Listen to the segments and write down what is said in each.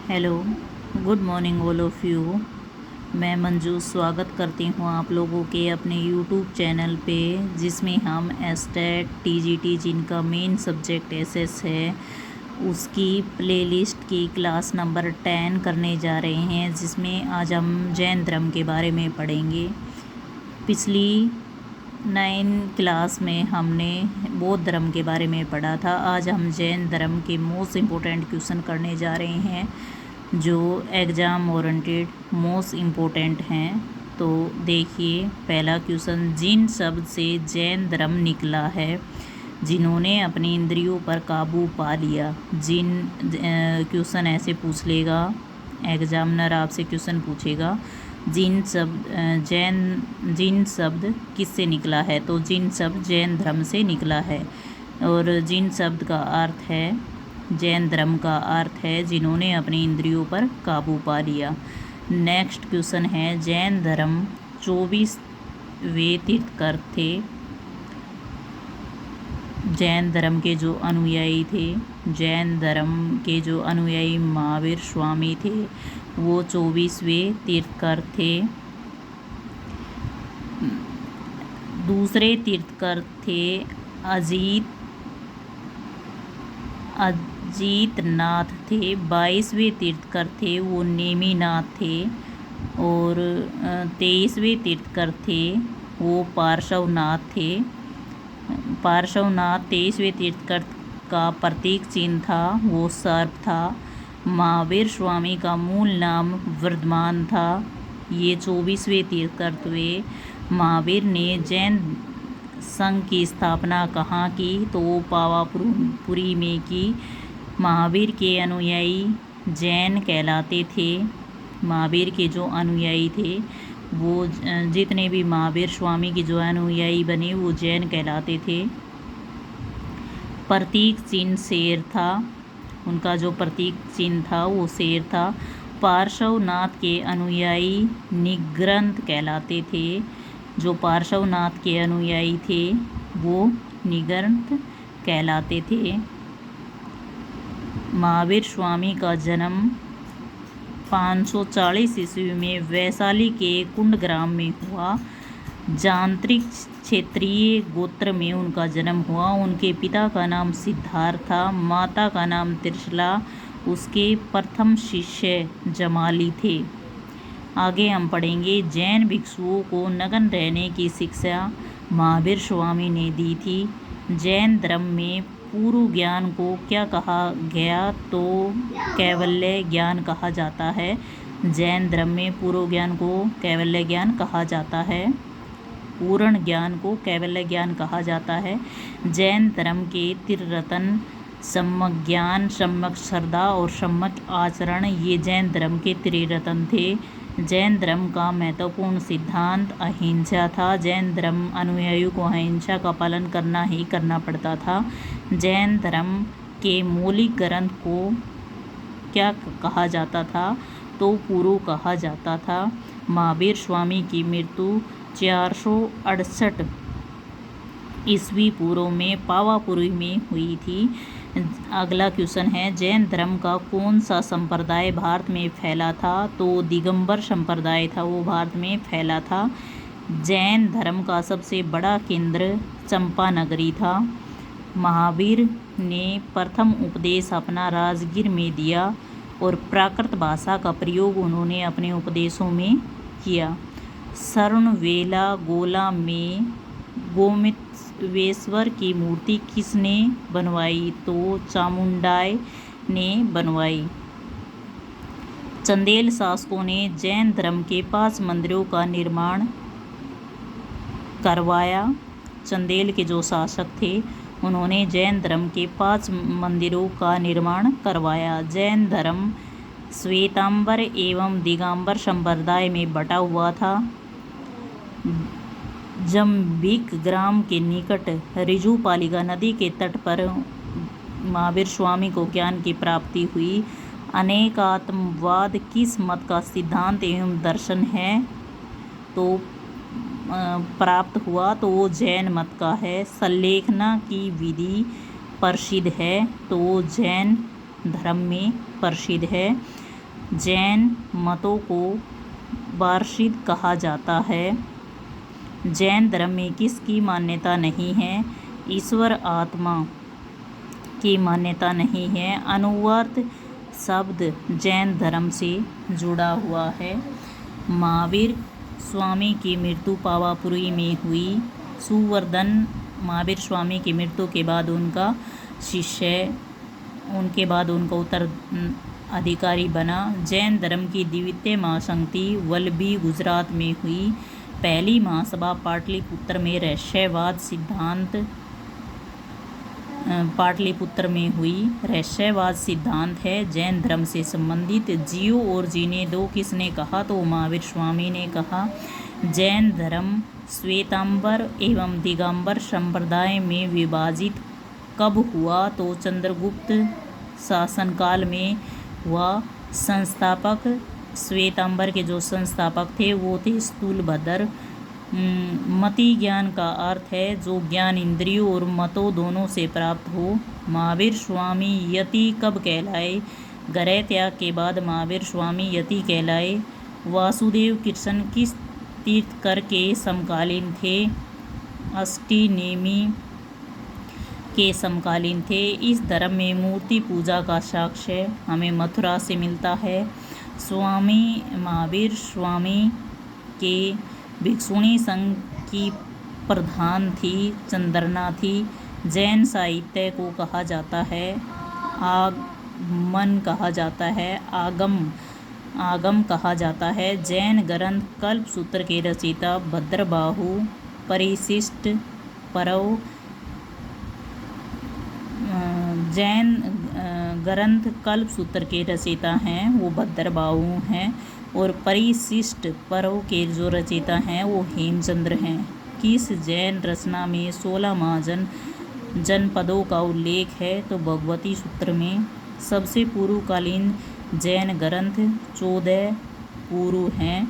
Hello, good morning all of you. मैं मंजू स्वागत करती हूँ आप लोगों के अपने यूट्यूब चैनल पे, जिसमें हम एसटेट टीजीटी जिनका मेन सब्जेक्ट एसएस है उसकी प्लेलिस्ट की क्लास नंबर 10 करने जा रहे हैं, जिसमें आज हम जैन धर्म के बारे में पढ़ेंगे। पिछली 9 क्लास में हमने बौद्ध धर्म के बारे में पढ़ा था। आज हम जैन धर्म के मोस्ट इम्पोर्टेंट क्वेश्चन करने जा रहे हैं जो एग्ज़ाम ओरिएंटेड मोस्ट इम्पोर्टेंट हैं। तो देखिए, पहला क्वेश्चन, जिन शब्द से जैन धर्म निकला है, जिन्होंने अपनी इंद्रियों पर काबू पा लिया। जिन क्वेश्चन ऐसे पूछ लेगा एग्जामिनर, आपसे क्वेश्चन पूछेगा जिन शब्द किससे निकला है, तो जिन शब्द जैन धर्म से निकला है। और जिन शब्द का अर्थ है, जैन धर्म का अर्थ है जिन्होंने अपनी इंद्रियों पर काबू पा लिया। नेक्स्ट क्वेश्चन है, जैन धर्म 24वें तीर्थंकर थे। जैन धर्म के जो अनुयायी थे, जैन धर्म के जो अनुयायी महावीर स्वामी थे, वो 24वें तीर्थंकर थे। दूसरे तीर्थंकर थे अजीतनाथ थे। 22वें तीर्थंकर थे वो नेमिनाथ थे। और 23वें तीर्थंकर थे वो पार्श्वनाथ थे। पार्श्वनाथ 23वें तीर्थंकर का प्रतीक चिन्ह था, वो सर्प था। महावीर स्वामी का मूल नाम वर्धमान था। ये 24वें तीर्थंकर थे। महावीर ने जैन संघ की स्थापना कहाँ की, तो वो पावापुरी में की। महावीर के अनुयायी जैन कहलाते थे। महावीर के जो अनुयायी थे, वो जितने भी महावीर स्वामी के जो अनुयायी बने, वो जैन कहलाते थे। प्रतीक चिन्ह शेर था। उनका जो प्रतीक चिन्ह था वो शेर था। पार्श्वनाथ के अनुयायी निग्रंथ कहलाते थे। जो पार्श्वनाथ के अनुयायी थे वो निग्रंथ कहलाते थे। महावीर स्वामी का जन्म 540 ईस्वी में वैशाली के कुंडग्राम में हुआ। जांत्रिक क्षेत्रीय गोत्र में उनका जन्म हुआ। उनके पिता का नाम सिद्धार्थ था, माता का नाम त्रिशला। उसके प्रथम शिष्य जमाली थे। आगे हम पढ़ेंगे, जैन भिक्षुओं को नग्न रहने की शिक्षा महावीर स्वामी ने दी थी। जैन धर्म में पूर्व ज्ञान को क्या कहा गया, तो कैवल्य ज्ञान कहा जाता है। जैन धर्म में पूर्व ज्ञान को कैवल्य ज्ञान कहा जाता है। पूर्ण ज्ञान को कैवल्य ज्ञान कहा जाता है। जैन धर्म के त्रिरत्न सम्यक ज्ञान, सम्यक श्रद्धा और सम्यक आचरण, ये जैन धर्म के त्रिरत्न थे। जैन धर्म का महत्वपूर्ण सिद्धांत अहिंसा था। जैन धर्म अनुयायियों को अहिंसा का पालन करना ही करना पड़ता था। जैन धर्म के मौलिक ग्रंथ को क्या कहा जाता था, तो पुरु कहा जाता था। महावीर स्वामी की मृत्यु 468 ईस्वी पूर्व में पावापुरी में हुई थी। अगला क्वेश्चन है, जैन धर्म का कौन सा संप्रदाय भारत में फैला था, तो दिगंबर संप्रदाय था, वो भारत में फैला था। जैन धर्म का सबसे बड़ा केंद्र चंपानगरी था। महावीर ने प्रथम उपदेश अपना राजगीर में दिया और प्राकृत भाषा का प्रयोग उन्होंने अपने उपदेशों में किया। शरणवेला गोला में गोमतेश्वर की मूर्ति किसने बनवाई, तो चामुंडाई ने बनवाई। चंदेल शासकों ने जैन धर्म के 5 मंदिरों का निर्माण करवाया। चंदेल के जो शासक थे, उन्होंने जैन धर्म के 5 मंदिरों का निर्माण करवाया। जैन धर्म श्वेतांबर एवं दिगंबर संप्रदाय में बटा हुआ था। जंबिक ग्राम के निकट ऋजुपालिका नदी के तट पर महावीर स्वामी को ज्ञान की प्राप्ति हुई। अनेकात्मवाद किस मत का सिद्धांत एवं दर्शन है, तो प्राप्त हुआ, तो वो जैन मत का है। संलेखना की विधि प्रसिद्ध है, तो वो जैन धर्म में प्रसिद्ध है। जैन मतों को वार्षिक कहा जाता है। जैन धर्म में किसकी मान्यता नहीं है? ईश्वर आत्मा की मान्यता नहीं है। अनुवर्त शब्द जैन धर्म से जुड़ा हुआ है। महावीर स्वामी की मृत्यु पावापुरी में हुई। सुवर्धन महावीर स्वामी की मृत्यु के बाद उनका शिष्य, उनके बाद उनका उत्तराधिकारी बना। जैन धर्म की द्वितीय महासंगति वल्लभी गुजरात में हुई। पहली महासभा पाटलिपुत्र में रहस्यवाद सिद्धांत पाटलिपुत्र में हुई। रहस्यवाद सिद्धांत है जैन धर्म से संबंधित। जियो और जीने दो किसने कहा? तो महावीर स्वामी ने कहा। जैन धर्म श्वेतांबर एवं दिगंबर संप्रदाय में विभाजित कब हुआ? तो चंद्रगुप्त शासनकाल में हुआ। संस्थापक श्वेतांबर के जो संस्थापक थे वो थे स्थूलभद्र। मति ज्ञान का अर्थ है जो ज्ञान इंद्रियों और मतों दोनों से प्राप्त हो। महावीर स्वामी यति कब कहलाए? गृह त्याग के बाद महावीर स्वामी यति कहलाए। वासुदेव कृष्ण किस तीर्थंकर के समकालीन थे? अष्टनेमी के समकालीन थे। इस धर्म में मूर्ति पूजा का साक्ष्य हमें मथुरा से मिलता है। स्वामी महावीर स्वामी के भिक्षुणी संघ की प्रधान थी चंद्रना थी। जैन साहित्य को कहा जाता है आगमन कहा जाता है आगम कहा जाता है। जैन ग्रंथ कल्पसूत्र के रचयिता भद्रबाहु परिशिष्ट परव। जैन ग्रंथ कल्पसूत्र के रचयिता हैं वो भद्रबाहु हैं और परिशिष्ट पर्व के जो रचयिता हैं वो हेमचंद्र हैं। किस जैन रचना में 16 महाजन जनपदों का उल्लेख है? तो भगवती सूत्र में। सबसे पूर्वकालीन जैन ग्रंथ 14 पूर्व हैं।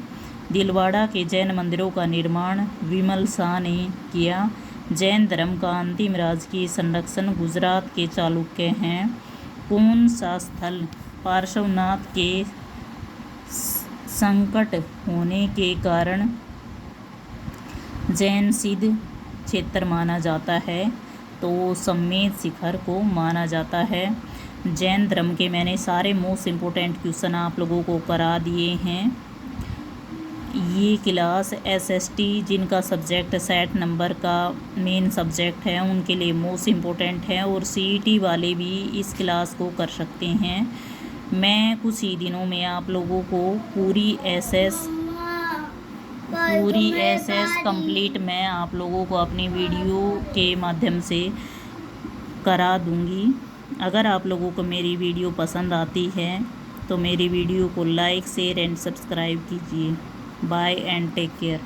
दिलवाड़ा के जैन मंदिरों का निर्माण विमल शाह ने किया। जैन धर्म का अंतिम राजकीय संरक्षण गुजरात के चालुक्य हैं। कौन सा स्थल पार्श्वनाथ के संकट होने के कारण जैन सिद्ध क्षेत्र माना जाता है? तो सम्मेद शिखर को माना जाता है। जैन धर्म के मैंने सारे मोस्ट इम्पोर्टेंट क्वेश्चन आप लोगों को करा दिए हैं। ये क्लास SST जिनका सब्जेक्ट सेट नंबर का मेन सब्जेक्ट है उनके लिए मोस्ट इम्पोर्टेंट है और CET वाले भी इस क्लास को कर सकते हैं। मैं कुछ ही दिनों में आप लोगों को पूरी SS कंप्लीट मैं आप लोगों को अपनी वीडियो के माध्यम से करा दूंगी। अगर आप लोगों को मेरी वीडियो पसंद आती है तो मेरी वीडियो को लाइक शेयर एंड सब्सक्राइब कीजिए। Bye and take care.